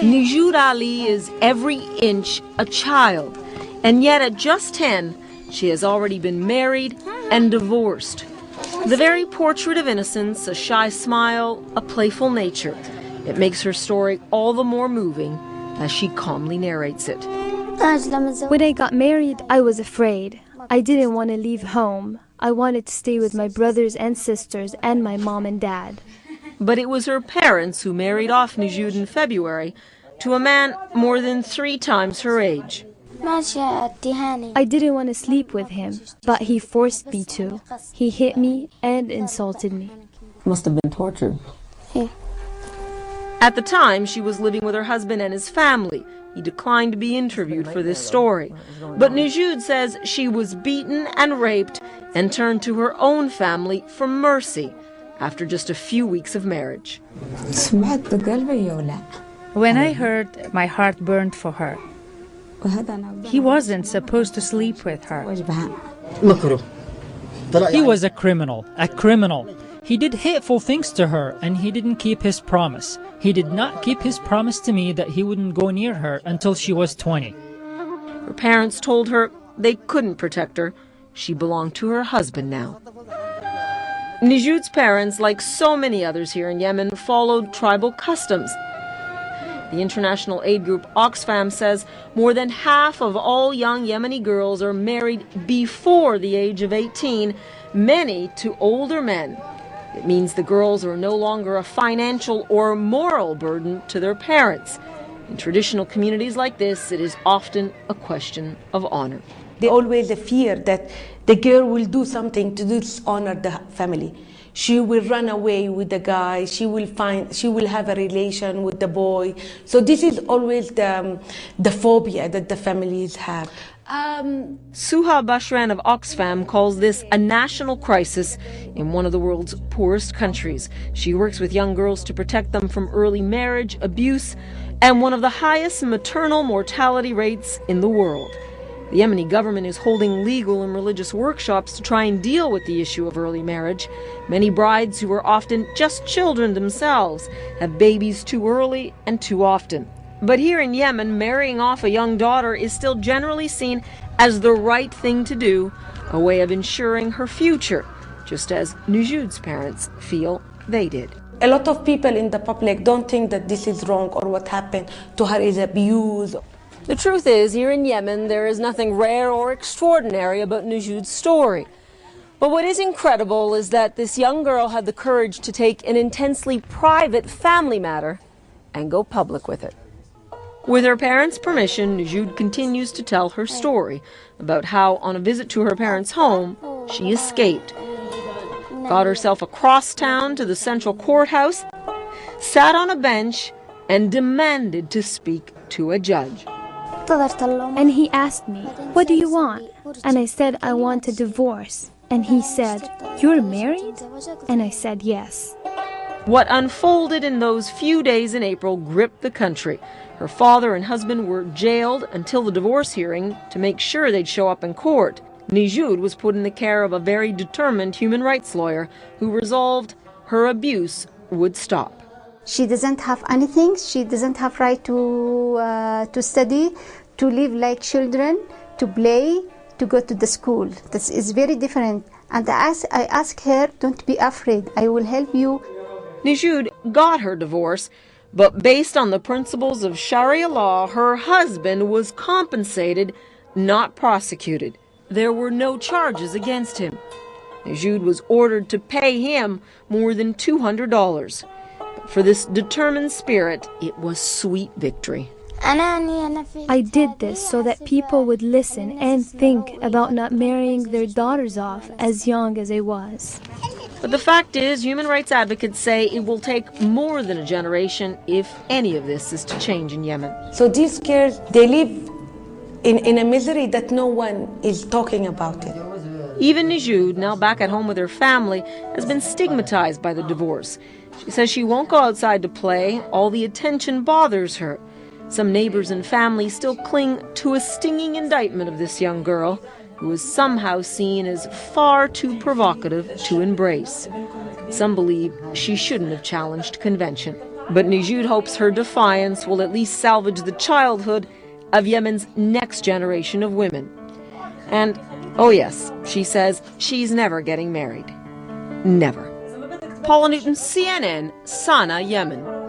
Nijud Ali is every inch a child, and yet at just 10, she has already been married and divorced. The very portrait of innocence, a shy smile, a playful nature. It makes her story all the more moving as she calmly narrates it. When I got married, I was afraid. I didn't want to leave home. I wanted to stay with my brothers and sisters and my mom and dad. But it was her parents who married off Nijud in February to a man more than 3 times her age. I didn't want to sleep with him, but he forced me to. He hit me and insulted me. Must have been torture. Yeah. At the time, she was living with her husband and his family. He declined to be interviewed for this story. But Nijud says she was beaten and raped and turned to her own family for mercy after just a few weeks of marriage. When I heard, my heart burned for her. He wasn't supposed to sleep with her. He was a criminal. He did hateful things to her, and he didn't keep his promise. He did not keep his promise to me that he wouldn't go near her until she was 20. Her parents told her they couldn't protect her. She belonged to her husband now. Nijud's parents, like so many others here in Yemen, followed tribal customs. The international aid group Oxfam says more than half of all young Yemeni girls are married before the age of 18, many to older men. It means the girls are no longer a financial or moral burden to their parents. In traditional communities like this, it is often a question of honor. They always fear that the girl will do something to dishonor the family. She will run away with the guy. She will have a relation with the boy. So this is always the phobia that the families have. Suha Bashran of Oxfam calls this a national crisis in one of the world's poorest countries. She works with young girls to protect them from early marriage, abuse, and one of the highest maternal mortality rates in the world. The Yemeni government is holding legal and religious workshops to try and deal with the issue of early marriage. Many brides who are often just children themselves have babies too early and too often. But here in Yemen, marrying off a young daughter is still generally seen as the right thing to do, a way of ensuring her future, just as Nijud's parents feel they did. A lot of people in the public don't think that this is wrong or what happened to her is abuse. The truth is, here in Yemen, there is nothing rare or extraordinary about Nijud's story. But what is incredible is that this young girl had the courage to take an intensely private family matter and go public with it. With her parents' permission, Nijud continues to tell her story about how, on a visit to her parents' home, she escaped, got herself across town to the central courthouse, sat on a bench, and demanded to speak to a judge. And he asked me, "What do you want?" And I said, "I want a divorce." And he said, "You're married?" And I said, "Yes." What unfolded in those few days in April gripped the country. Her father and husband were jailed until the divorce hearing to make sure they'd show up in court. Nijud was put in the care of a very determined human rights lawyer who resolved her abuse would stop. She doesn't have anything. She doesn't have right to study, to live like children, to play, to go to the school. This is very different. And I ask her, "Don't be afraid. I will help you." Nijud got her divorce, but based on the principles of Sharia law, her husband was compensated, not prosecuted. There were no charges against him. Nijud was ordered to pay him more than $200. For this determined spirit, it was sweet victory. I did this so that people would listen and think about not marrying their daughters off as young as I was. But the fact is, human rights advocates say it will take more than a generation if any of this is to change in Yemen. So these girls, they live in a misery that no one is talking about it. Even Nijud, now back at home with her family, has been stigmatized by the divorce. She says she won't go outside to play. All the attention bothers her. Some neighbors and family still cling to a stinging indictment of this young girl, who is somehow seen as far too provocative to embrace. Some believe she shouldn't have challenged convention. But Nijud hopes her defiance will at least salvage the childhood of Yemen's next generation of women. And, oh yes, she says she's never getting married. Never. Paula Newton, CNN, Sana'a, Yemen.